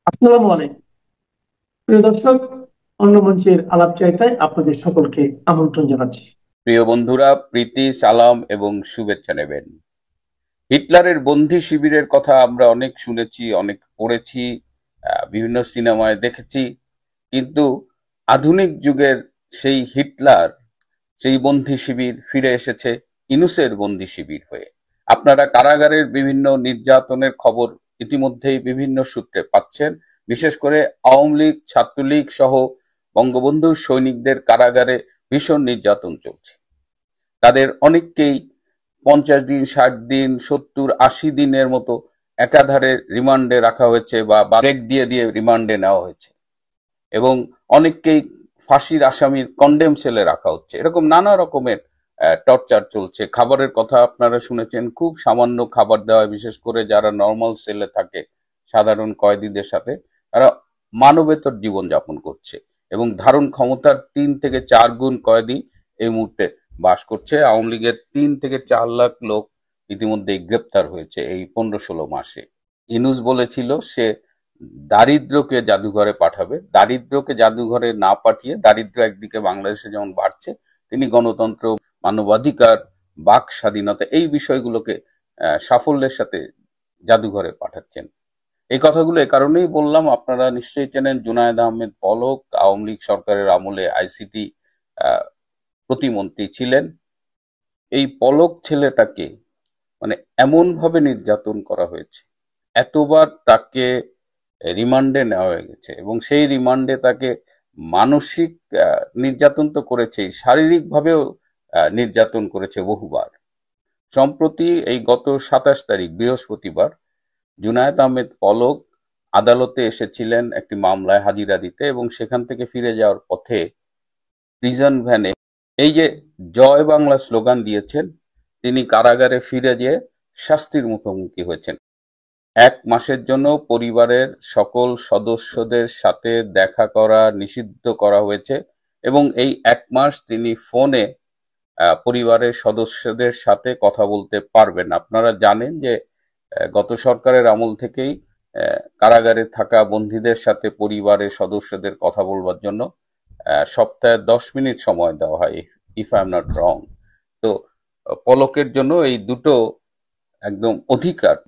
আসসালামু আলাইকুম প্রিয় দর্শক। অন্য মঞ্চের আলাপচারিতায় আপনাদের সকলকে আমন্ত্রণ জানাচ্ছি। প্রিয় বন্ধুরা, প্রীতি, সালাম এবং শুভেচ্ছা নেবেন। হিটলারের বন্দি শিবিরের কথা আমরা অনেক শুনেছি, অনেক পড়েছি, বিভিন্ন সিনেমায় দেখেছি। কিন্তু আধুনিক যুগের সেই হিটলার, সেই বন্দি শিবির ফিরে এসেছে ইনুসের বন্দি শিবির হয়ে। আপনারা কারাগারের বিভিন্ন নির্যাতনের খবর ইতিমধ্যেই বিভিন্ন সূত্রে পাচ্ছেন। বিশেষ করে আওয়ামী লীগ, ছাত্রলীগ সহ বঙ্গবন্ধুর সৈনিকদের কারাগারে ভীষণ নির্যাতন চলছে। তাদের অনেককেই 50 দিন, 60 দিন, 70-80 দিনের মতো একাধারে রিমান্ডে রাখা হয়েছে বা ব্রেক দিয়ে দিয়ে রিমান্ডে নেওয়া হয়েছে, এবং অনেককেই ফাঁসির আসামির কন্ডেম সেলে রাখা হচ্ছে। এরকম নানা রকমের টর্চার চলছে। খাবারের কথা আপনারা শুনেছেন, খুব সামান্য খাবার দেওয়া হয়, বিশেষ করে যারা নর্মাল সেলে থাকে সাধারণ কয়েদিদের সাথে। তারা মানবেতর জীবন যাপন করছে এবং ধারণ ক্ষমতার 3 থেকে 4 গুণ কয়েদি এই মুহূর্তে বাস করছে। আওয়ামী লীগের 3 থেকে 4 লাখ লোক ইতিমধ্যে গ্রেপ্তার হয়েছে এই 15-16 মাসে। ইনুস বলেছিল সে দারিদ্রকে জাদুঘরে পাঠাবে। দারিদ্রকে জাদুঘরে না পাঠিয়ে, দারিদ্র একদিকে বাংলাদেশে যেমন বাড়ছে, তিনি গণতন্ত্র, মানবাধিকার, বাক স্বাধীনতা এই বিষয়গুলোকে সাফল্যের সাথে জাদুঘরে পাঠাচ্ছেন। এই কথাগুলো এ কারণেই বললাম, আপনারা নিশ্চয়ই চেনেন জুনায়েদ আহমেদ পলক আওয়ামী লীগ সরকারের আমলে আইসিটি প্রতিমন্ত্রী ছিলেন। এই পলক ছেলেটাকে মানে এমন ভাবে নির্যাতন করা হয়েছে, এতবার তাকে রিমান্ডে নেওয়া হয়ে গেছে, এবং সেই রিমান্ডে তাকে মানসিক নির্যাতন তো করেছেই, শারীরিকভাবেও নির্যাতন করেছে বহুবার। সম্প্রতি এই গত 27 তারিখ বৃহস্পতিবার জুনায়েদ আহমেদ পলক আদালতে এসেছিলেন একটি মামলায় হাজিরা দিতে, এবং সেখান থেকে ফিরে যাওয়ার পথে প্রিজন ভ্যানে এই যে জয় বাংলা স্লোগান দিয়েছেন, তিনি কারাগারে ফিরে যেয়ে শাস্তির মুখোমুখি হয়েছেন। 1 মাসের জন্য পরিবারের সকল সদস্যদের সাথে দেখা করা নিষিদ্ধ করা হয়েছে, এবং এই 1 মাস তিনি ফোনে পরিবারের সদস্যদের সাথে কথা বলতে পারবেন। আপনারা জানেন যে গত সরকারের আমল থেকেই কারাগারে থাকা বন্দীদের সাথে পরিবারের সদস্যদের কথা বলবার জন্য সপ্তাহে 10 মিনিট সময় দেওয়া হয়, if I am not wrong. তো পলকের জন্য এই দুটো একদম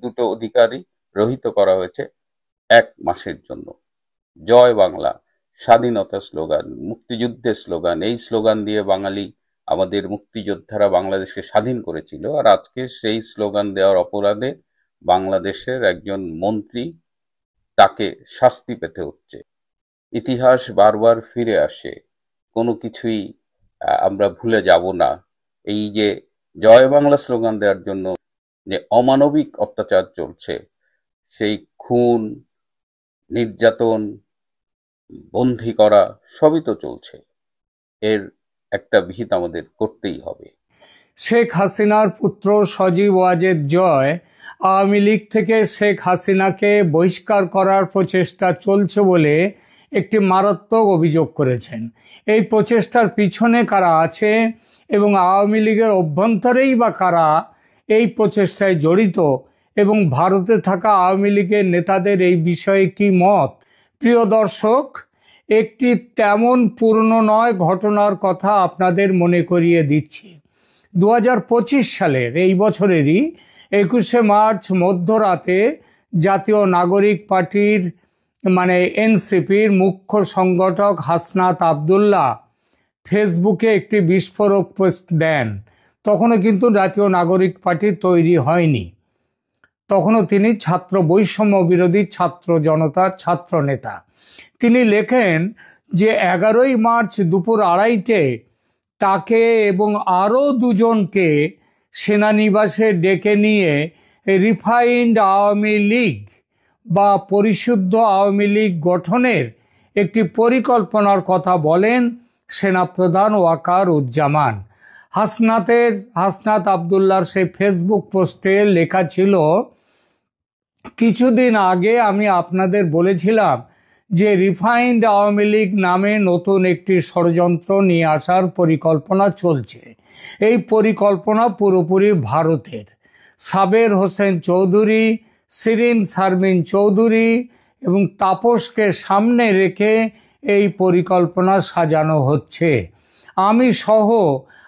দুটো অধিকারই রহিত করা হয়েছে 1 মাসের জন্য। জয় বাংলা, স্বাধীনতা স্লোগান, মুক্তিযুদ্ধের স্লোগান, এই স্লোগান দিয়ে বাঙালি, আমাদের মুক্তিযোদ্ধারা বাংলাদেশকে স্বাধীন করেছিল, আর আজকে সেই স্লোগান দেওয়ার অপরাধে বাংলাদেশের একজন মন্ত্রী, তাকে শাস্তি পেতে হচ্ছে। ইতিহাস বারবার ফিরে আসে, কোনো কিছুই আমরা ভুলে যাব না। এই যে জয় বাংলা স্লোগান দেওয়ার জন্য যে অমানবিক অত্যাচার চলছে, সেই খুন, নির্যাতন, বন্দী করা সবই তো চলছে। এর একটা বিহিত আমাদের করতেই হবে। শেখ হাসিনার পুত্র সজীব ওয়াজেদ জয় আওয়ামী লীগ থেকে শেখ হাসিনাকে বহিষ্কার করার প্রচেষ্টা চলছে বলে একটি মারাত্মক অভিযোগ করেছেন। এই প্রচেষ্টার পিছনে কারা আছে এবং আওয়ামী লীগের অভ্যন্তরেই বা কারা এই প্রচেষ্টায় জড়িত, এবং ভারতে থাকা আওয়ামী লীগের নেতাদের এই বিষয়ে কি মত? প্রিয় দর্শক, একটি তেমন পুরনো নয় ঘটনার কথা আপনাদের মনে করিয়ে দিচ্ছি। 2025 সালের এই বছরেরই 21শে মার্চ মধ্যরাতে জাতীয় নাগরিক পার্টির এনসিপির মুখ্য সংগঠক হাসনাত আবদুল্লাহ ফেসবুকে একটি বিস্ফোরক পোস্ট দেন। তখনও কিন্তু জাতীয় নাগরিক পার্টি তৈরি হয়নি, তখনও তিনি ছাত্র বৈষম্য বিরোধী ছাত্র জনতার ছাত্র নেতা। তিনি লেখেন যে 11ই মার্চ দুপুর 2:30টায় তাকে এবং আরও দুজনকে সেনানিবাসে ডেকে নিয়ে রিফাইন্ড আওয়ামী লীগ বা পরিশুদ্ধ আওয়ামী লীগ গঠনের একটি পরিকল্পনার কথা বলেন সেনাপ্রধান ওয়াকার উজ্জামান। হাসনাত আবদুল্লাহর সেই ফেসবুক পোস্টে লেখা ছিল, কিছুদিন আগে আমি আপনাদের বলেছিলাম যে রিফাইন্ড আওয়ামী লীগ নামে নতুন একটি ষড়যন্ত্র নিয়ে আসার পরিকল্পনা চলছে। এই পরিকল্পনা পুরোপুরি ভারতের। সাবের হোসেন চৌধুরী, শিরিন শারমিন চৌধুরী এবং তাপসকে সামনে রেখে এই পরিকল্পনা সাজানো হচ্ছে। আমি সহ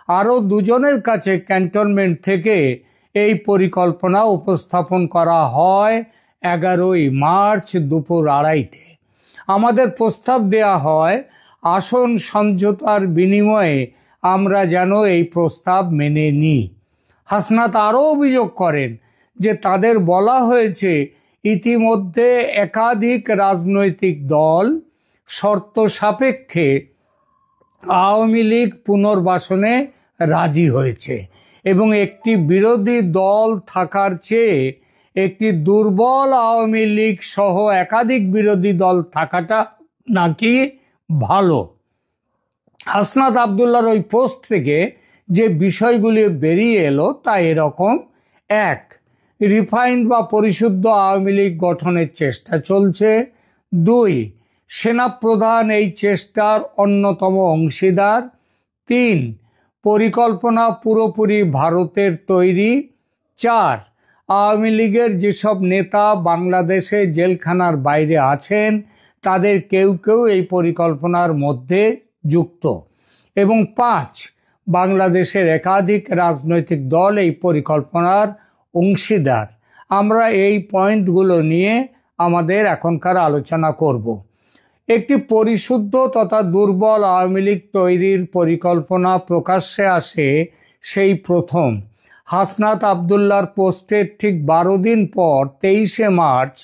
আরও দুজনের কাছে ক্যান্টনমেন্ট থেকে এই পরিকল্পনা উপস্থাপন করা হয় 11ই মার্চ দুপুর 2:30-টে। আমাদের প্রস্তাব দেয়া হয় আসন সমঝোতার বিনিময়ে আমরা যেন এই প্রস্তাব মেনে নিই। হাসনাত আরও অভিযোগ করেন যে তাদের বলা হয়েছে ইতিমধ্যে একাধিক রাজনৈতিক দল শর্ত সাপেক্ষে আওয়ামী লীগ পুনর্বাসনে রাজি হয়েছে এবং একটি বিরোধী দল থাকার চেয়ে একটি দুর্বল আওয়ামী লীগ সহ একাধিক বিরোধী দল থাকাটা নাকি ভালো। হাসনাত আবদুল্লাহর ওই পোস্ট থেকে যে বিষয়গুলি বেরিয়ে এলো তা এরকম: 1, রিফাইন্ড বা পরিশুদ্ধ আওয়ামী লীগ গঠনের চেষ্টা চলছে। 2, সেনাপ্রধান এই চেষ্টার অন্যতম অংশীদার। 3, পরিকল্পনা পুরোপুরি ভারতের তৈরি। 4, আওয়ামী লীগের যেসব নেতা বাংলাদেশে জেলখানার বাইরে আছেন তাদের কেউ কেউ এই পরিকল্পনার মধ্যে যুক্ত। এবং 5, বাংলাদেশের একাধিক রাজনৈতিক দল এই পরিকল্পনার অংশীদার। আমরা এই পয়েন্টগুলো নিয়ে আমাদের এখনকার আলোচনা করব। একটি পরিশুদ্ধ তথা দুর্বল আওয়ামী লীগ তৈরির পরিকল্পনা প্রকাশ্যে আসে সেই প্রথম। হাসনাত আবদুল্লাহর পোস্টের ঠিক 12 দিন পর 23শে মার্চ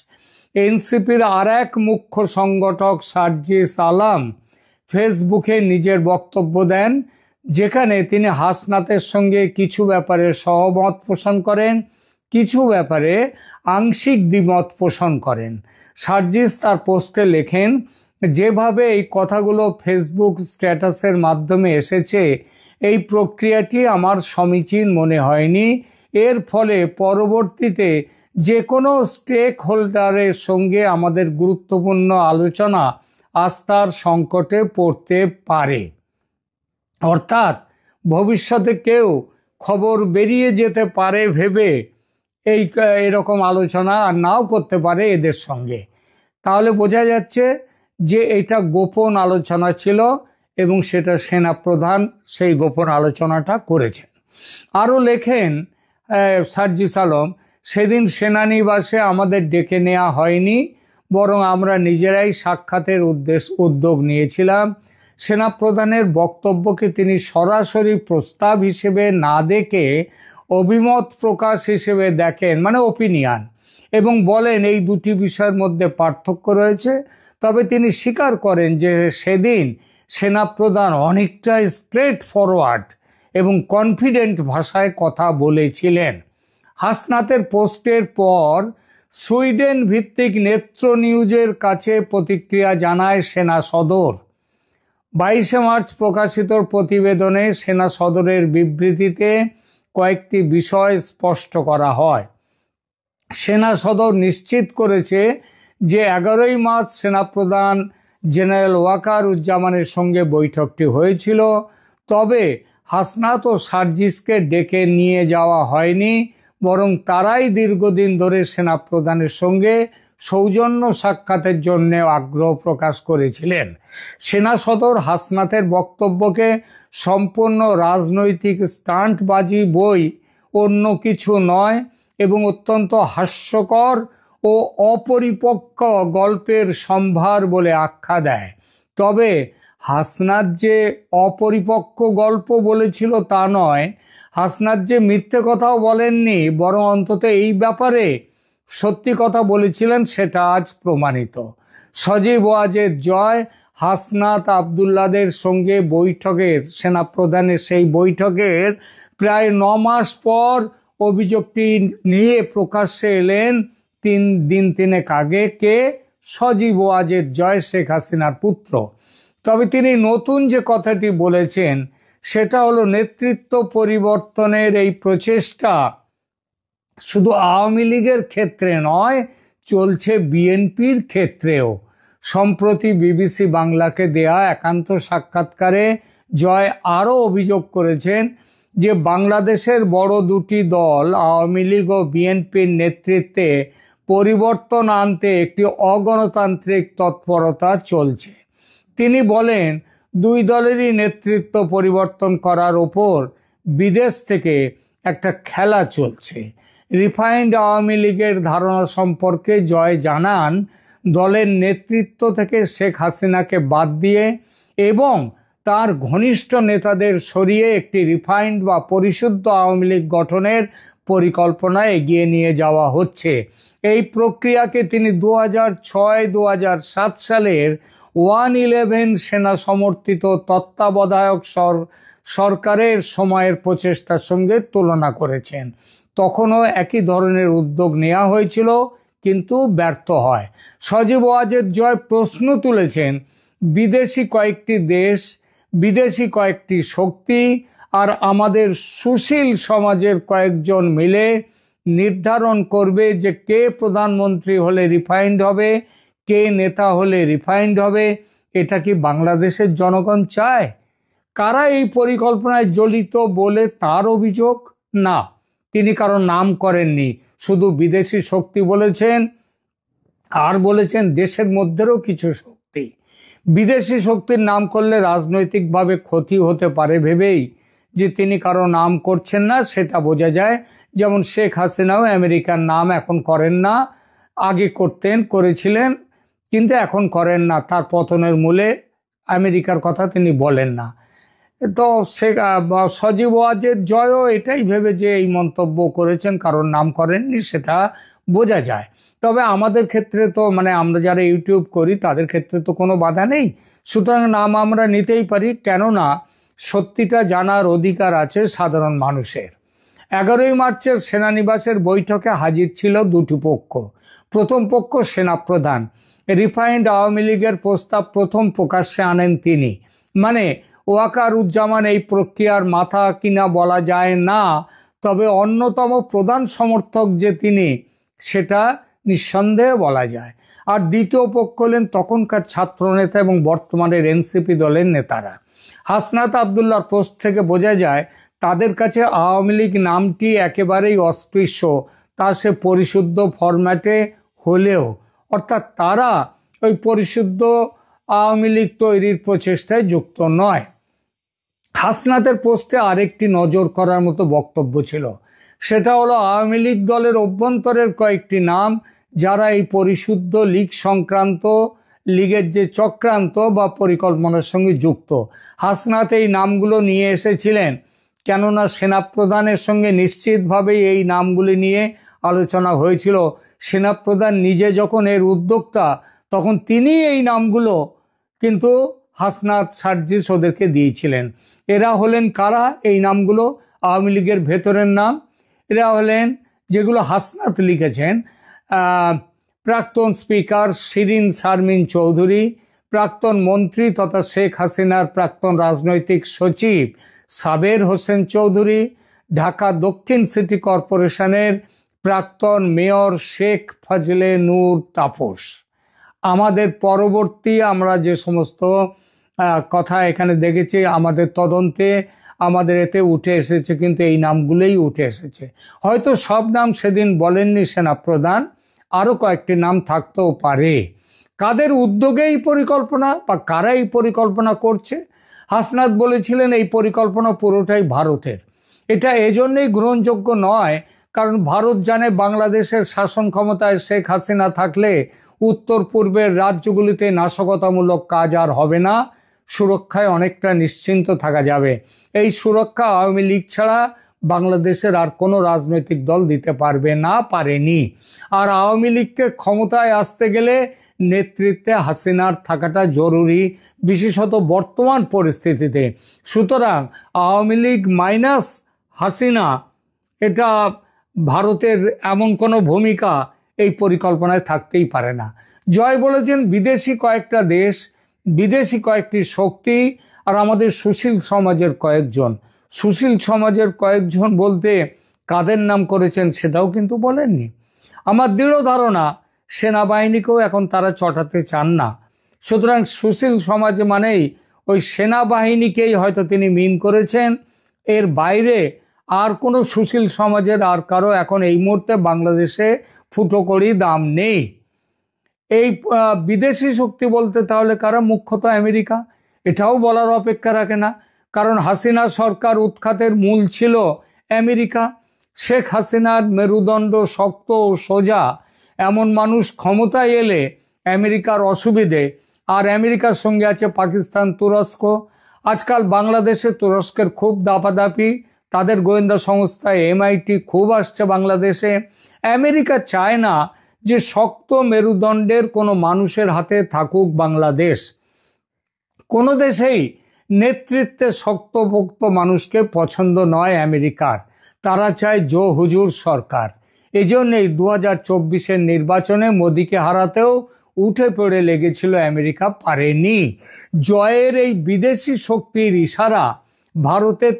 এনসিপির আর এক মুখ্য সংগঠক সার্জিস আলম ফেসবুকে নিজের বক্তব্য দেন, যেখানে তিনি হাসনাতের সঙ্গে কিছু ব্যাপারে সহমত পোষণ করেন, কিছু ব্যাপারে আংশিক দ্বিমত পোষণ করেন। সার্জিস তার পোস্টে লেখেন, যেভাবে এই কথাগুলো ফেসবুক স্ট্যাটাসের মাধ্যমে এসেছে এই প্রক্রিয়াটি আমার সমীচীন মনে হয়নি। এর ফলে পরবর্তীতে যে কোনো স্টেক হোল্ডারের সঙ্গে আমাদের গুরুত্বপূর্ণ আলোচনা আস্থার সংকটে পড়তে পারে। অর্থাৎ ভবিষ্যতে কেউ খবর বেরিয়ে যেতে পারে ভেবে এরকম আলোচনা আর নাও করতে পারে এদের সঙ্গে। তাহলে বোঝা যাচ্ছে যে এটা গোপন আলোচনা ছিল এবং সেটা সেনাপ্রধান সেই গোপন আলোচনাটা করেছেন। আরও লেখেন সার্জিস আলম, সেদিন সেনানিবাসে আমাদের ডেকে নেওয়া হয়নি, বরং আমরা নিজেরাই সাক্ষাতের উদ্যোগ নিয়েছিলাম। সেনাপ্রধানের বক্তব্যকে তিনি সরাসরি প্রস্তাব হিসেবে না দেখে অভিমত প্রকাশ হিসেবে দেখেন, মানে ওপিনিয়ন, এবং বলেন এই দুটি বিষয়ের মধ্যে পার্থক্য রয়েছে। তবে তিনি স্বীকার করেন যে সেদিন সেনাপ্রধান অনেকটা স্ট্রেট ফরওয়ার্ড এবং কনফিডেন্ট ভাষায় কথা বলেছিলেন। হাসনাতের পোস্টের পর সুইডেন ভিত্তিক নেত্র নিউজের কাছে প্রতিক্রিয়া জানায় সেনা সদর। 22শে মার্চ প্রকাশিত প্রতিবেদনে সেনা সদরের বিবৃতিতে কয়েকটি বিষয় স্পষ্ট করা হয়। সেনা সদর নিশ্চিত করেছে যে 11ই মার্চ সেনাপ্রধান জেনারেল ওয়াকার উজ্জামানের সঙ্গে বৈঠকটি হয়েছিল, তবে হাসনাত ও সার্জিসকে ডেকে নিয়ে যাওয়া হয়নি, বরং তারাই দীর্ঘদিন ধরে সেনাপ্রধানের সঙ্গে সৌজন্য সাক্ষাতের জন্য আগ্রহ প্রকাশ করেছিলেন। সেনা সদর হাসনাতের বক্তব্যকে সম্পূর্ণ রাজনৈতিক স্টান্টবাজি বই, অন্য কিছু নয়, এবং অত্যন্ত হাস্যকর ও অপরিপক্ক গল্পের সম্ভার বলে আখ্যা দেয়। তবে হাসনাত যে অপরিপক্ক গল্প বলেছিল তা নয়, হাসনাত যে মিথ্যে কথাও বলেননি, বরং অন্তত এই ব্যাপারে সত্যি কথা বলেছিলেন সেটা আজ প্রমাণিত। সজীব ওয়াজেদ জয় হাসনাত আবদুল্লাদের সঙ্গে বৈঠকের, সেনাপ্রধানের সেই বৈঠকের প্রায় 9 মাস পর অভিযোগটি নিয়ে প্রকাশ্যে এলেন 3 দিন আগে। কে? সজীব ওয়াজেদ জয়, শেখ হাসিনার পুত্র। তবে তিনি নতুন যে কথাটি বলেছেন সেটা হলো নেতৃত্ব পরিবর্তনের এই প্রচেষ্টা শুধু আওয়ামী লীগের ক্ষেত্রে নয়, চলছে বিএনপির ক্ষেত্রেও। সম্প্রতি বিবিসি বাংলাকে দেয়া একান্ত সাক্ষাৎকারে জয় আরও অভিযোগ করেছেন যে বাংলাদেশের বড় দুটি দল আওয়ামী লীগ ও বিএনপির নেতৃত্বে পরিবর্তন আনতে একটি অগণতান্ত্রিক তৎপরতা চলছে। তিনি বলেন, দুই দলেরই নেতৃত্ব পরিবর্তন করার ওপর বিদেশ থেকে একটা খেলা চলছে। রিফাইন্ড আওয়ামী লীগের ধারণা সম্পর্কে জয় জানান, দলের নেতৃত্ব থেকে শেখ হাসিনাকে বাদ দিয়ে এবং তার ঘনিষ্ঠ নেতাদের সরিয়ে একটি রিফাইন্ড বা পরিশুদ্ধ আওয়ামী লীগ গঠনের পরিকল্পনা এগিয়ে নিয়ে যাওয়া হচ্ছে। এই প্রক্রিয়াকে তিনি 2006-2007 সালের 1/11 সেনা সমর্থিত তত্ত্বাবধায়ক সরকারের সময়ের প্রচেষ্টার সঙ্গে তুলনা করেছেন। তখনও একই ধরনের উদ্যোগ নেওয়া হয়েছিল, কিন্তু ব্যর্থ হয়। সজীব ওয়াজেদ জয় প্রশ্ন তুলেছেন, বিদেশি কয়েকটি দেশ, বিদেশি কয়েকটি শক্তি আর আমাদের সুশীল সমাজের কয়েকজন মিলে নির্ধারণ করবে যে কে প্রধানমন্ত্রী হলে রিফাইন্ড হবে, কে নেতা হলে রিফাইন্ড হবে। এটা কি বাংলাদেশের জনগণ চায়? কারা এই পরিকল্পনায় জড়িত বলে তার অভিযোগ? না, তিনি কারো নাম করেননি, শুধু বিদেশি শক্তি বলেছেন। আর বলেছেন দেশের মধ্যেও কিছু শক্তি। বিদেশি শক্তির নাম করলে রাজনৈতিকভাবে ক্ষতি হতে পারে ভেবেই যে তিনি কারো নাম করছেন না, সেটা বোঝা যায়। যেমন শেখ হাসিনাও আমেরিকার নাম এখন করেন না, আগে করেছিলেন, কিন্তু এখন করেন না। তার পতনের মূলে আমেরিকার কথা তিনি বলেন না। তো সজীব ওয়াজেদ জয়ও এটাই ভেবে যে এই মন্তব্য করেছেন, কারণ নাম করেননি, সেটা বোঝা যায়। তবে আমাদের ক্ষেত্রে তো আমরা যারা ইউটিউব করি তাদের ক্ষেত্রে তো কোনো বাধা নেই, সুতরাং নাম আমরা নিতেই পারি। কেননা সত্যিটা জানার অধিকার আছে সাধারণ মানুষের। 11ই মার্চের সেনানিবাসের বৈঠকে হাজির ছিল দুটি পক্ষ। প্রথম পক্ষ সেনাপ্রধান। রিফাইন্ড আওয়ামী লীগের প্রস্তাব প্রথম প্রকাশ্যে আনেন তিনি। ওয়াকারুজ্জামান এই প্রক্রিয়ার মাথা কিনা বলা যায় না, তবে অন্যতম প্রধান সমর্থক যে তিনি, সেটা নিঃসন্দেহে বলা যায়। আর দ্বিতীয় পক্ষ হলেন তখনকার ছাত্রনেতা এবং বর্তমানের এনসিপি দলের নেতারা। হাসনাত আবদুল্লাহর পোস্ট থেকে বোঝা যায় তাদের কাছে আওয়ামী লীগ নামটি একেবারেই অস্পৃশ্য, তা সে পরিশুদ্ধ ফরম্যাটে হলেও, অর্থাৎ তারা ওই পরিশুদ্ধ আওয়ামী লীগ তৈরির প্রচেষ্টায় যুক্ত নয়। হাসনাতের পোস্টে আরেকটি নজর করার মতো বক্তব্য ছিল, সেটা হলো আওয়ামী লীগ দলের অভ্যন্তরের কয়েকটি নাম যারা এই পরিশুদ্ধ লীগ সংক্রান্ত লীগের যে চক্রান্ত বা পরিকল্পনার সঙ্গে যুক্ত। হাসনাত এই নামগুলো নিয়ে এসেছিলেন, কেননা সেনাপ্রধানের সঙ্গে নিশ্চিতভাবেই এই নামগুলি নিয়ে আলোচনা হয়েছিল। সেনাপ্রধান নিজে যখন এর উদ্যোক্তা, তখন তিনি এই নামগুলো কিন্তু হাসনাত সার্জিস ওদেরকে দিয়েছিলেন। এরা হলেন কারা? এই নামগুলো আওয়ামী লীগের ভেতরের নাম। এরা হলেন, যেগুলো হাসনাত লিখেছেন, প্রাক্তন স্পিকার শিরিন শারমিন চৌধুরী, প্রাক্তন মন্ত্রী তথা শেখ হাসিনার প্রাক্তন রাজনৈতিক সচিব সাবের হোসেন চৌধুরী, ঢাকা দক্ষিণ সিটি কর্পোরেশনের প্রাক্তন মেয়র শেখ ফজলে নূর তাপস। আমাদের পরবর্তী আমরা যে সমস্ত কথা এখানে দেখেছি, আমাদের তদন্তে আমাদের এতে উঠে এসেছে, কিন্তু এই নামগুলোই উঠে এসেছে। হয়তো সব নাম সেদিন বলেননি সেনাপ্রধান, আরও কয়েকটি নাম থাকতেও পারে। কাদের উদ্যোগে এই পরিকল্পনা বা কারা এই পরিকল্পনা করছে? হাসনাত বলেছিলেন এই পরিকল্পনা পুরোটাই ভারতের। এটা এজন্যই গ্রহণযোগ্য নয়, কারণ ভারত জানে বাংলাদেশের শাসন ক্ষমতায় শেখ হাসিনা থাকলে উত্তর পূর্বের রাজ্যগুলিতে নাশকতামূলক কাজ আর হবে না, সুরক্ষায় অনেকটা নিশ্চিন্ত থাকা যাবে। এই সুরক্ষা আওয়ামী লীগ ছাড়া বাংলাদেশের আর কোনো রাজনৈতিক দল দিতে পারবে না, পারেনি। আর আওয়ামী লীগকে ক্ষমতায় আসতে গেলে নেতৃত্বে হাসিনার থাকাটা জরুরি, বিশেষত বর্তমান পরিস্থিতিতে। সুতরাং আওয়ামী লীগ মাইনাস হাসিনা, এটা ভারতের এমন কোনো ভূমিকা এই পরিকল্পনায় থাকতেই পারে না। জয় বলেছেন বিদেশি কয়েকটা দেশ, বিদেশি কয়েকটি শক্তি আর আমাদের সুশীল সমাজের কয়েকজন। সুশীল সমাজের কয়েকজন বলতে কাদের নাম করেছেন সেটাও কিন্তু বলেননি। আমার দৃঢ় ধারণা সেনাবাহিনীকেও এখন তারা চটাতে চান না। সুতরাং সুশীল সমাজ মানেই ওই সেনাবাহিনীকেই হয়তো তিনি মিন করেছেন। এর বাইরে আর কোনো সুশীল সমাজের আর কারো এখন এই মুহূর্তে বাংলাদেশে ফুটো করি দাম নেই। এই বিদেশি শক্তি বলতে তাহলে কারা? মুখ্যত আমেরিকা। এটাও বলার অপেক্ষা রাখে না, কারণ হাসিনা সরকার উৎখাতের মূল ছিল আমেরিকা। শেখ হাসিনার মেরুদণ্ড শক্ত ও সোজা এমন মানুষ ক্ষমতায় এলে আমেরিকার অসুবিধে, আর আমেরিকার সঙ্গে আছে পাকিস্তান, তুরস্ক। আজকাল বাংলাদেশে তুরস্কের খুব দাপাদাপি, তাদের গোয়েন্দা সংস্থা MIT খুব আসছে বাংলাদেশে। আমেরিকা চায় না যে শক্ত মেরুদণ্ডের কোনো মানুষের হাতে থাকুক বাংলাদেশ। কোনো দেশেই নেতৃত্বে শক্তপোক্ত মানুষকে পছন্দ নয় আমেরিকার। তারা চায় জো হুজুর সরকার। এই জন্যই 2024-এর নির্বাচনে মোদিকে হারাতেও উঠে পড়ে লেগেছিল আমেরিকা, পারেনি। জয়ের এই বিদেশি শক্তির ইশারা ভারতের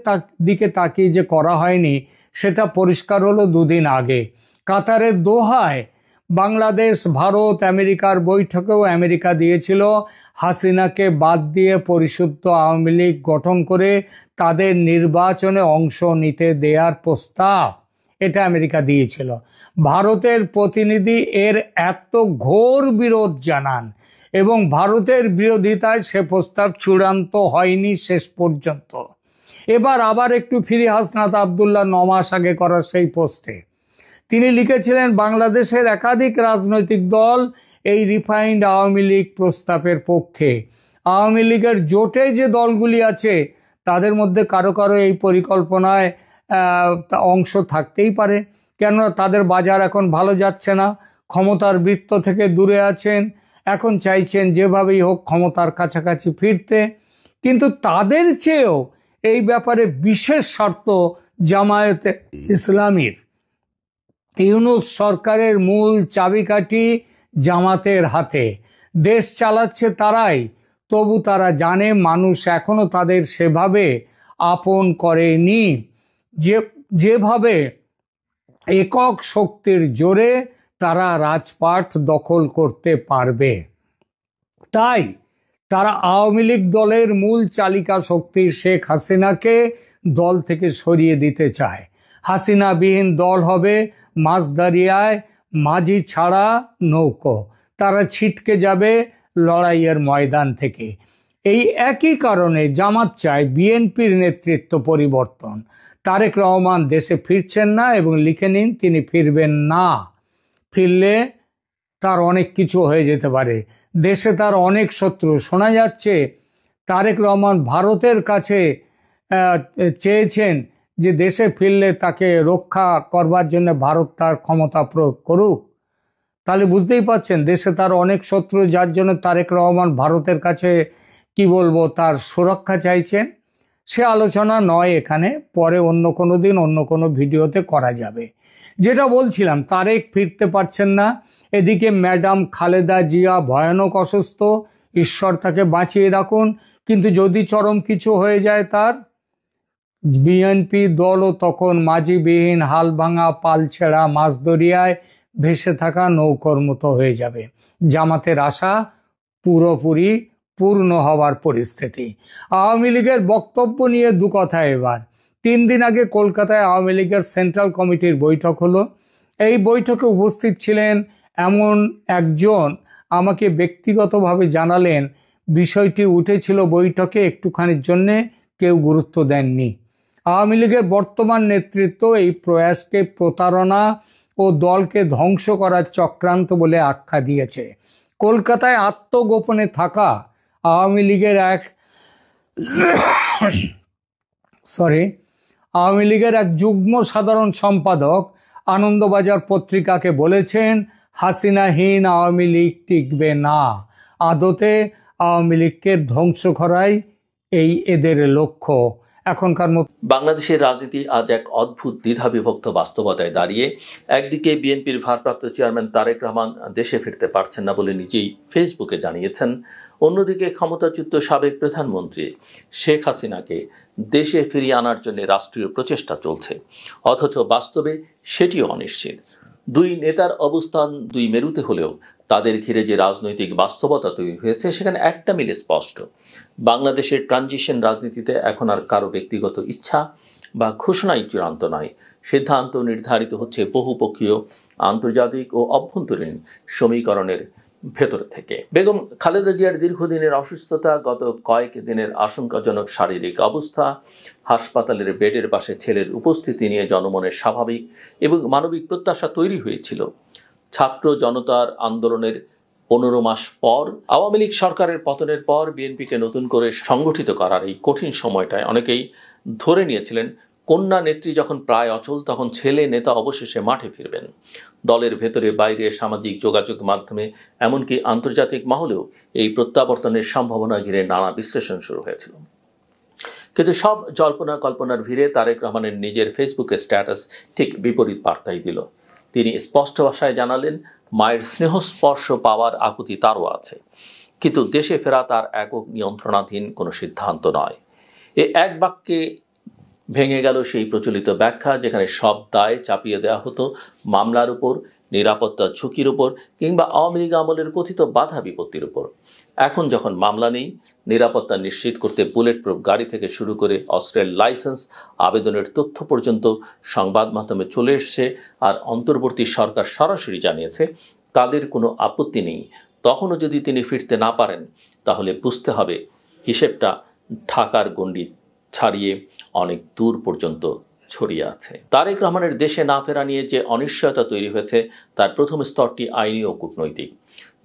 দিকে তাকিয়ে যে করা হয়নি সেটা পরিষ্কার হলো দুদিন আগে। কাতারের দোহায় বাংলাদেশ ভারত আমেরিকার বৈঠকেও আমেরিকা দিয়েছিল হাসিনাকে বাদ দিয়ে পরিশুদ্ধ আওয়ামী লীগ গঠন করে তাদের নির্বাচনে অংশ নিতে দেওয়ার প্রস্তাব, এটা আমেরিকা দিয়েছিল। ভারতের প্রতিনিধি এর এত ঘোর বিরোধ জানান এবং ভারতের বিরোধিতায় সে প্রস্তাব চূড়ান্ত হয়নি শেষ পর্যন্ত। এবার আবার একটু ফিরে হাসনাত আবদুল্লাহ 9 মাস আগে করা সেই পোস্টে তিনি লিখেছিলেন, বাংলাদেশের একাধিক রাজনৈতিক দল এই রিফাইন্ড আওয়ামী লীগ প্রস্তাবের পক্ষে। আওয়ামী লীগের জোটে যে দলগুলি আছে তাদের মধ্যে কারো কারো এই পরিকল্পনায় অংশ থাকতেই পারে, কেননা তাদের বাজার এখন ভালো যাচ্ছে না, ক্ষমতার বৃত্ত থেকে দূরে আছেন, এখন চাইছেন যেভাবেই হোক ক্ষমতার কাছাকাছি ফিরতে। কিন্তু তাদের চেয়েও এই ব্যাপারে বিশেষ স্বার্থ জামায়াতে ইসলামীর। ইউনূস সরকারের মূল চাবিকাঠি জামাতের হাতে, দেশ চালাচ্ছে তারাই। তবু তারা জানে মানুষ এখনো তাদের সেভাবে আপন করেনি যেভাবে একক শক্তির জোরে তারা রাজপাট দখল করতে পারবে। তাই তারা আওয়ামী লীগ দলের মূল চালিকা শক্তি শেখ হাসিনাকে দল থেকে সরিয়ে দিতে চায়। হাসিনাবিহীন দল হবে মাঝদারিয়ায় মাঝি ছাড়া নৌকো, তারা ছিটকে যাবে লড়াইয়ের ময়দান থেকে। এই একই কারণে জামাত চায় বিএনপির নেতৃত্ব পরিবর্তন। তারেক রহমান দেশে ফিরছেন না এবং লিখে নিন তিনি ফিরবেন না। ফিরলে তার অনেক কিছু হয়ে যেতে পারে। দেশে তার অনেক শত্রু। শোনা যাচ্ছে তারেক রহমান ভারতের কাছে চেয়েছেন যে দেশে ফিরলে তাকে রক্ষা করবার জন্য ভারত তার ক্ষমতা প্রয়োগ করুক। তাহলে বুঝতেই পারছেন দেশে তার অনেক শত্রু, যার জন্য তারেক রহমান ভারতের কাছে কি বলবো তার সুরক্ষা চাইছেন। সে আলোচনা নয় এখানে, পরে অন্য কোনো দিন অন্য কোনো ভিডিওতে করা যাবে। যেটা বলছিলাম, তারেক ফিরতে পারছেন না। এদিকে ম্যাডাম খালেদা জিয়া ভয়ানক অসুস্থ, ঈশ্বর তাকে বাঁচিয়ে রাখুন। কিন্তু যদি চরম কিছু হয়ে যায় তার, বিএনপি দলও তখন মাঝিবিহীন হাল ভাঙা পাল ছেঁড়া মাঝদরিয়ায় ভেসে থাকা নৌকোর মতো হয়ে যাবে। জামাতের আশা পুরোপুরি পূর্ণ হওয়ার পরিস্থিতি। আওয়ামী লীগের বক্তব্য নিয়ে দু কথা। এবার 3 দিন আগে কলকাতায় আওয়ামী লীগের সেন্ট্রাল কমিটির বৈঠক হলো। এই বৈঠকে উপস্থিত ছিলেন এমন একজন আমাকে ব্যক্তিগতভাবে জানালেন, বিষয়টি উঠেছিল বৈঠকে, একটুখানির জন্যে কেউ গুরুত্ব দেননি। আওয়ামী লীগের বর্তমান নেতৃত্ব এই প্রয়াসকে প্রতারণা ও দলকে ধ্বংস করার চক্রান্ত বলে আখ্যা দিয়েছে। কলকাতায় আত্মগোপনে থাকা আওয়ামী লীগের এক যুগ্ম সাধারণ সম্পাদক আনন্দবাজার পত্রিকাকে বলেছেন, হাসিনাহীন আওয়ামী লীগ টিকবে না। আদতে আওয়ামী লীগকে ধ্বংস করাই এই এদের লক্ষ্য। এখনকার মতো বাংলাদেশের রাজনীতি আজ এক অদ্ভুত দ্বিধাবিভক্ত বাস্তবতায় দাঁড়িয়ে। একদিকে বিএনপির ভারপ্রাপ্ত চেয়ারম্যান তারেক রহমান দেশে ফিরতে পারছেন না বলে নিজেই ফেসবুকে জানিয়েছেন। অন্যদিকে ক্ষমতাচ্যুত সাবেক প্রধানমন্ত্রী শেখ হাসিনাকে দেশে ফিরিয়ে আনার জন্য রাষ্ট্রীয় প্রচেষ্টা চলছে, অথচ বাস্তবে সেটিও অনিশ্চিত। দুই নেতার অবস্থান দুই মেরুতে হলেও তাদের ঘিরে যে রাজনৈতিক বাস্তবতা তৈরি হয়েছে সেখানে একটা মিলে স্পষ্ট। বাংলাদেশের ট্রানজিশন রাজনীতিতে এখন আর কারো ব্যক্তিগত ইচ্ছা বা ঘোষণাই চূড়ান্ত নয়, সিদ্ধান্ত নির্ধারিত হচ্ছে বহুপক্ষীয় আন্তর্জাতিক ও অভ্যন্তরীণ সমীকরণের ভেতর থেকে। বেগম খালেদা জিয়ার দীর্ঘদিনের অসুস্থতা, গত কয়েক দিনের আশঙ্কাজনক শারীরিক অবস্থা, হাসপাতালের বেডের পাশে ছেলের উপস্থিতি নিয়ে জনমনের স্বাভাবিক এবং মানবিক প্রত্যাশা তৈরি হয়েছিল। ছাত্র জনতার আন্দোলনের 15 মাস পর আওয়ামী লীগ সরকারের পতনের পর বিএনপিকে নতুন করে সংগঠিত করার এই কঠিন সময়টায় অনেকেই ধরে নিয়েছিলেন কন্যা নেত্রী যখন প্রায় অচল, তখন ছেলে নেতা অবশেষে মাঠে ফিরবেন। দলের ভেতরে বাইরে, সামাজিক যোগাযোগ মাধ্যমে, এমনকি আন্তর্জাতিক মহলেও এই প্রত্যাবর্তনের সম্ভাবনা ঘিরে নানা বিশ্লেষণ শুরু হয়েছিল। কিন্তু সব জল্পনা কল্পনার ভিড়ে তারেক রহমানের নিজের ফেসবুকে স্ট্যাটাস ঠিক বিপরীত বার্তাই দিল। তিনি স্পষ্ট ভাষায় জানালেন, মায়ের স্নেহস্পর্শ পাওয়ার আকুতি তারও আছে, কিন্তু দেশে ফেরা তার একক নিয়ন্ত্রণাধীন কোনো সিদ্ধান্ত নয়। এ এক বাক্যে ভেঙে গেল সেই প্রচলিত ব্যাখ্যা যেখানে সব দায় চাপিয়ে দেওয়া হতো মামলার উপর, নিরাপত্তার ঝুঁকির উপর কিংবা আওয়ামী লীগ আমলের কথিত বাধা বিপত্তির উপর। এখন যখন মামলা নেই, নিরাপত্তা নিশ্চিত করতে বুলেট প্রুফ গাড়ি থেকে শুরু করে অস্ত্রের লাইসেন্স আবেদনের তথ্য পর্যন্ত সংবাদ মাধ্যমে চলে এসছে, আর অন্তর্বর্তী সরকার সরাসরি জানিয়েছে তাদের কোনো আপত্তি নেই, তখনও যদি তিনি ফিরতে না পারেন তাহলে বুঝতে হবে হিসেবটা ঢাকার গণ্ডি ছাড়িয়ে অনেক দূর পর্যন্ত ছড়িয়ে আছে। তারেক রহমানের দেশে না ফেরা নিয়ে যে অনিশ্চয়তা তৈরি হয়েছে তার প্রথম স্তরটি আইনি ও কূটনৈতিক।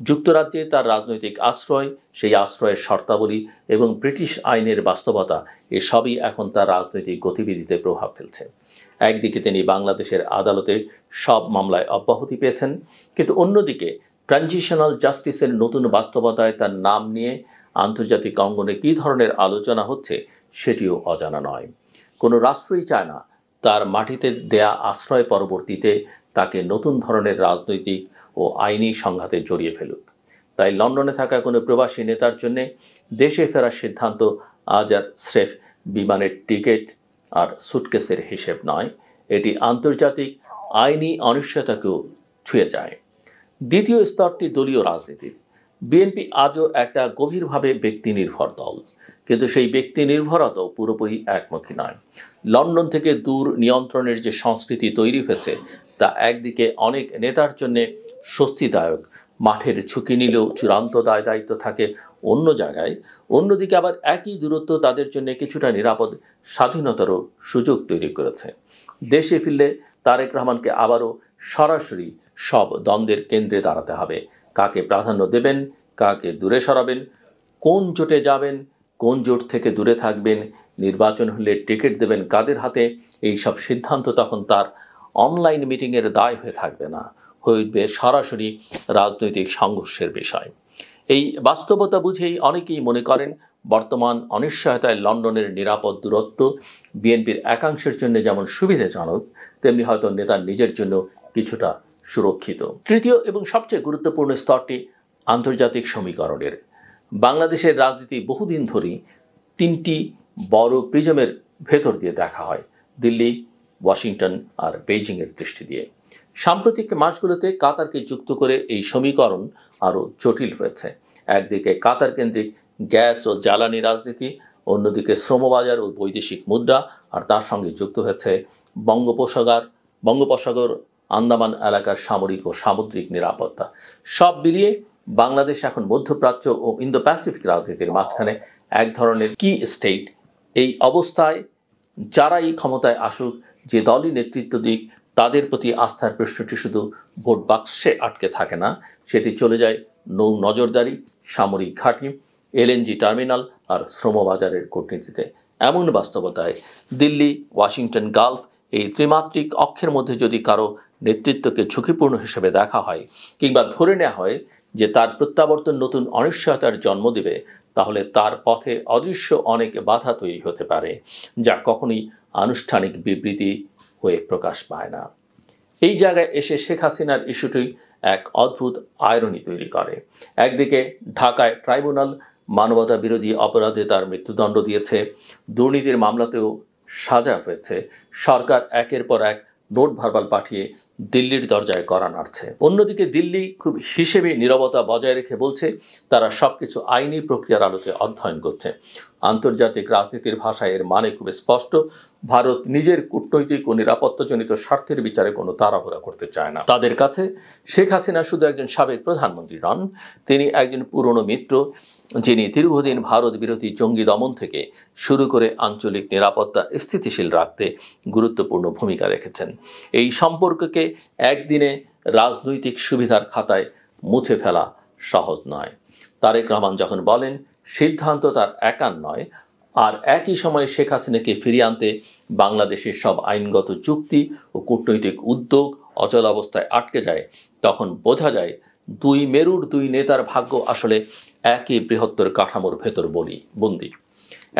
যুক্তরাজ্যে তার রাজনৈতিক আশ্রয়, সেই আশ্রয়ের শর্তাবলী এবং ব্রিটিশ আইনের বাস্তবতা, এসবই এখন তার রাজনৈতিক গতিবিধিতে প্রভাব ফেলছে। একদিকে তিনি বাংলাদেশের আদালতে সব মামলায় অব্যাহতি পেয়েছেন, কিন্তু অন্যদিকে ট্রানজিশনাল জাস্টিসের নতুন বাস্তবতায় তার নাম নিয়ে আন্তর্জাতিক অঙ্গনে কী ধরনের আলোচনা হচ্ছে সেটিও অজানা নয়। কোনো রাষ্ট্রই চায় না তার মাটিতে দেয়া আশ্রয় পরবর্তীতে তাকে নতুন ধরনের রাজনৈতিক ও আইনি সংঘাতে জড়িয়ে ফেলুক। তাই লন্ডনে থাকা কোনো প্রবাসী নেতার জন্য দেশে ফেরার সিদ্ধান্ত আজ আর স্রেফ বিমানের টিকিট আর সুটকেসের হিসেব নয়, এটি আন্তর্জাতিক আইনি অনিশ্চয়তাকেও ছুঁয়ে যায়। দ্বিতীয় স্তরটি দলীয় রাজনীতির। বিএনপি আজও একটা গভীরভাবে ব্যক্তি নির্ভর দল, কিন্তু সেই ব্যক্তি নির্ভরতাও পুরোপুরি একমুখী নয়। লন্ডন থেকে দূর নিয়ন্ত্রণের যে সংস্কৃতি তৈরি হয়েছে তা একদিকে অনেক নেতার জন্য স্বস্তিদায়ক, মাঠের ঝুঁকি নিলেও চূড়ান্ত দায় দায়িত্ব থাকে অন্য জায়গায়, অন্যদিকে আবার একই দূরত্ব তাদের জন্য কিছুটা নিরাপদ স্বাধীনতারও সুযোগ তৈরি করেছে। দেশে ফিরলে তারেক রহমানকে আবারও সরাসরি সব দ্বন্দ্বের কেন্দ্রে দাঁড়াতে হবে। কাকে প্রাধান্য দেবেন, কাকে দূরে সরাবেন, কোন জোটে যাবেন, কোন জোট থেকে দূরে থাকবেন, নির্বাচন হলে টিকিট দেবেন কাদের হাতে, এই সব সিদ্ধান্ত তখন তার অনলাইন মিটিংয়ের দায় হয়ে থাকবে না, হইবে সরাসরি রাজনৈতিক সংঘর্ষের বিষয়। এই বাস্তবতা বুঝেই অনেকেই মনে করেন বর্তমান অনিশ্চয়তায় লন্ডনের নিরাপদ দূরত্ব বিএনপির একাংশের জন্য যেমন সুবিধাজনক, তেমনি হয়তো নেতার নিজের জন্য কিছুটা সুরক্ষিত। তৃতীয় এবং সবচেয়ে গুরুত্বপূর্ণ স্তরটি আন্তর্জাতিক সমীকরণের। বাংলাদেশের রাজনীতি বহুদিন ধরেই তিনটি বড় প্রিজমের ভেতর দিয়ে দেখা হয়, দিল্লি, ওয়াশিংটন আর বেইজিংয়ের দৃষ্টি দিয়ে। সাম্প্রতিক মাসগুলোতে কাতারকে যুক্ত করে এই সমীকরণ আরও জটিল হয়েছে। একদিকে কাতার কেন্দ্রিক গ্যাস ও জ্বালানি রাজনীতি, অন্যদিকে শ্রমবাজার ও বৈদেশিক মুদ্রা, আর তার সঙ্গে যুক্ত হয়েছে বঙ্গোপসাগর আন্দামান এলাকার সামরিক ও সামুদ্রিক নিরাপত্তা। সব মিলিয়ে বাংলাদেশ এখন মধ্যপ্রাচ্য ও ইন্দো প্যাসিফিক রাজনীতির মাঝখানে এক ধরনের কি স্টেট। এই অবস্থায় যারাই ক্ষমতায় আসুক, যে দলই নেতৃত্ব দিক, তাদের প্রতি আস্থার প্রশ্নটি শুধু ভোট বাক্সে আটকে থাকে না, সেটি চলে যায় নৌ নজরদারি, সামরিক ঘাঁটি, এলএনজি টার্মিনাল আর শ্রমবাজারের কূটনীতিতে। এমন বাস্তবতায় দিল্লি, ওয়াশিংটন, গালফ, এই ত্রিমাত্রিক অক্ষের মধ্যে যদি কারো নেতৃত্বকে ঝুঁকিপূর্ণ হিসেবে দেখা হয় কিংবা ধরে নেওয়া হয় যে তার প্রত্যাবর্তন নতুন অনিশ্চয়তার জন্ম দেবে, তাহলে তার পথে অদৃশ্য অনেক বাধা তৈরি হতে পারে, যা কখনোই আনুষ্ঠানিক বিবৃতি হয়ে প্রকাশ পায় না। এই জায়গায় এসে শেখ হাসিনার ইস্যুটি এক অদ্ভুত আয়রনি তৈরি করে। একদিকে ঢাকায় ট্রাইব্যুনাল মানবতা বিরোধী অপরাধে তার মৃত্যুদণ্ড দিয়েছে, দুর্নীতির মামলাতেও সাজা হয়েছে, সরকার একের পর এক নোট ভার্বাল পাঠিয়ে দিল্লির দরজায় কড়া নাড়ছে। অন্যদিকে দিল্লি খুব হিসেবে নীরবতা বজায় রেখে বলছে তারা সবকিছু আইনি প্রক্রিয়ার আলোকে অধ্যয়ন করছে। আন্তর্জাতিক রাজনীতির ভাষায় এর মানে খুব স্পষ্ট, ভারত নিজের কূটনৈতিক ও নিরাপত্তাজনিত স্বার্থের বিচারে কোনো তাড়াহুড়া করতে চায় না। তাদের কাছে শেখ হাসিনা শুধু একজন সাবেক প্রধানমন্ত্রী নন, তিনি একজন পুরনো মিত্র, যিনি দীর্ঘদিন ভারত বিরোধী জঙ্গি দমন থেকে শুরু করে আঞ্চলিক নিরাপত্তা স্থিতিশীল রাখতে গুরুত্বপূর্ণ ভূমিকা রেখেছেন। এই সম্পর্ককে একদিনে রাজনৈতিক সুবিধার খাতায় মুছে ফেলা সহজ নয়। তারেক রহমান যখন বলেন সিদ্ধান্ত তার একার নয়, আর একই সময়ে শেখ হাসিনাকে ফিরিয়ে আনতে বাংলাদেশের সব আইনগত চুক্তি ও কূটনৈতিক উদ্যোগ অচল অবস্থায় আটকে যায়, তখন বোঝা যায় দুই মেরুর দুই নেতার ভাগ্য আসলে একই বৃহত্তর কাঠামোর ভেতর বন্দী।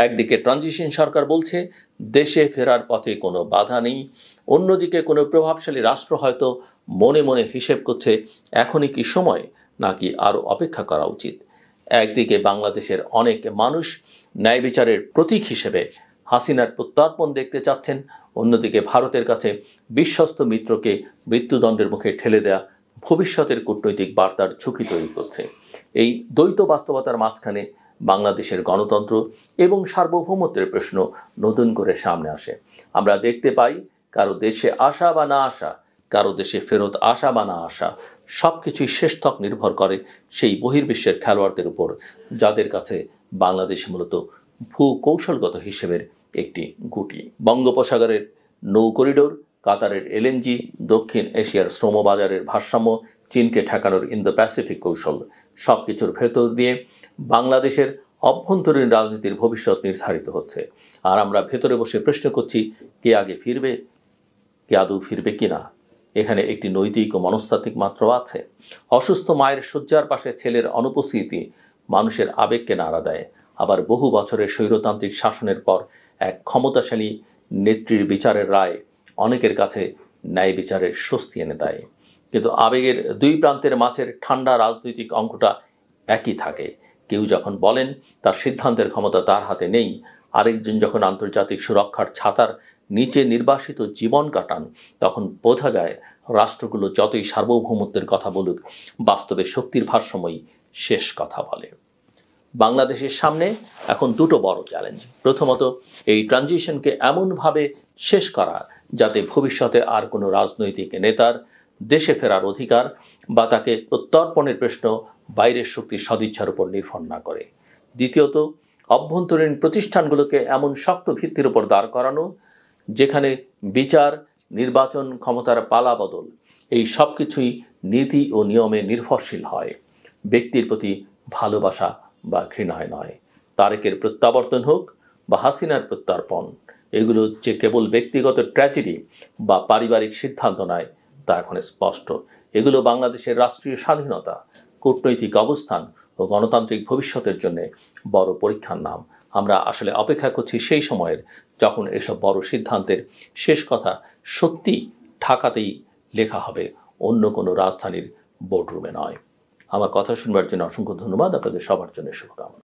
একদিকে ট্রানজিশন সরকার বলছে দেশে ফেরার পথে কোনো বাধা নেই, অন্যদিকে কোনো প্রভাবশালী রাষ্ট্র হয়তো মনে মনে হিসেব করছে এখনই কি সময় নাকি আরও অপেক্ষা করা উচিত। একদিকে বাংলাদেশের অনেক মানুষ ন্যায় বিচারের প্রতীক হিসেবে হাসিনার প্রত্যর্পণ দেখতে চাচ্ছেন, অন্যদিকে ভারতের কাছে বিশ্বস্ত মিত্রকে মৃত্যুদণ্ডের মুখে ঠেলে দেয়া ভবিষ্যতের কূটনৈতিক বার্তার ঝুঁকি তৈরি করছে। এই দ্বৈত বাস্তবতার মাঝখানে বাংলাদেশের গণতন্ত্র এবং সার্বভৌমত্বের প্রশ্ন নতুন করে সামনে আসে। আমরা দেখতে পাই কারো দেশে আসা বা না আসা, কারো দেশে ফেরত আসা বা না আসা, সবকিছুই শেষতক নির্ভর করে সেই বহির্বিশ্বের খেলোয়াড়দের উপর, যাদের কাছে বাংলাদেশ মূলত ভূকৌশলগত হিসেবের একটি গুটি। বঙ্গোপসাগরের নৌ করিডোর, কাতারের এলএনজি, দক্ষিণ এশিয়ার শ্রমবাজারের ভারসাম্য, চীনকে ঠেকানোর ইন্দো প্যাসিফিক কৌশল, সবকিছুর ভেতর দিয়ে বাংলাদেশের অভ্যন্তরীণ রাজনীতির ভবিষ্যৎ নির্ধারিত হচ্ছে। আর আমরা ভেতরে বসে প্রশ্ন করছি কে আগে ফিরবে, কে আদৌ ফিরবে কিনা। এখানে একটি নৈতিক ও মনস্তাত্ত্বিক মাত্রা আছে। অসুস্থ মায়ের শয্যার পাশে ছেলের অনুপস্থিতি মানুষের আবেগকে নাড়া দেয়, আবার বহু বছরের স্বৈরতান্ত্রিক শাসনের পর এক ক্ষমতাশালী নেত্রীর বিচারের রায় অনেকের কাছে ন্যায় বিচারের স্বস্তি এনে দেয়। কিন্তু আবেগের দুই প্রান্তের মাঝের ঠান্ডা রাজনৈতিক অঙ্কটা একই থাকে। কেউ যখন বলেন তার সিদ্ধান্তের ক্ষমতা তার হাতে নেই, আরেকজন যখন আন্তর্জাতিক সুরক্ষার ছাতার নিচে নির্বাসিত জীবন কাটান, তখন বোঝা যায় রাষ্ট্রগুলো যতই সার্বভৌমত্বের কথা বলুক, বাস্তবে শক্তির ভারসাম্যই শেষ কথা বলে। বাংলাদেশের সামনে এখন দুটো বড় চ্যালেঞ্জ। প্রথমত, এই ট্রানজিশনকে এমনভাবে শেষ করা যাতে ভবিষ্যতে আর কোনো রাজনৈতিক নেতার দেশে ফেরার অধিকার বা তাকে প্রত্যর্পণের প্রশ্ন বাইরের শক্তির সদিচ্ছার উপর নির্ভর না করে। দ্বিতীয়ত, অভ্যন্তরীণ প্রতিষ্ঠানগুলোকে এমন শক্ত ভিত্তির উপর দাঁড় করানো যেখানে বিচার, নির্বাচন, ক্ষমতার পালা বদল, এই সব কিছুই নীতি ও নিয়মে নির্ভরশীল হয়, ব্যক্তির প্রতি ভালোবাসা বা ঘৃণায় নয়। তারেকের প্রত্যাবর্তন হোক বা হাসিনার প্রত্যর্পণ, এগুলো যে কেবল ব্যক্তিগত ট্র্যাজেডি বা পারিবারিক সিদ্ধান্ত নয় তা এখন স্পষ্ট। এগুলো বাংলাদেশের রাষ্ট্রীয় স্বাধীনতা, কূটনৈতিক অবস্থান ও গণতান্ত্রিক ভবিষ্যতের জন্য বড় পরীক্ষার নাম। আমরা আসলে অপেক্ষা করছি সেই সময়ের যখন এসব বড় সিদ্ধান্তের শেষ কথা সত্যি ঢাকাতেই লেখা হবে, অন্য কোনো রাজধানীর বোর্ডরুমে নয়। আমার কথা শুনবার জন্য অসংখ্য ধন্যবাদ। আপনাদের সবার জন্য শুভকামনা।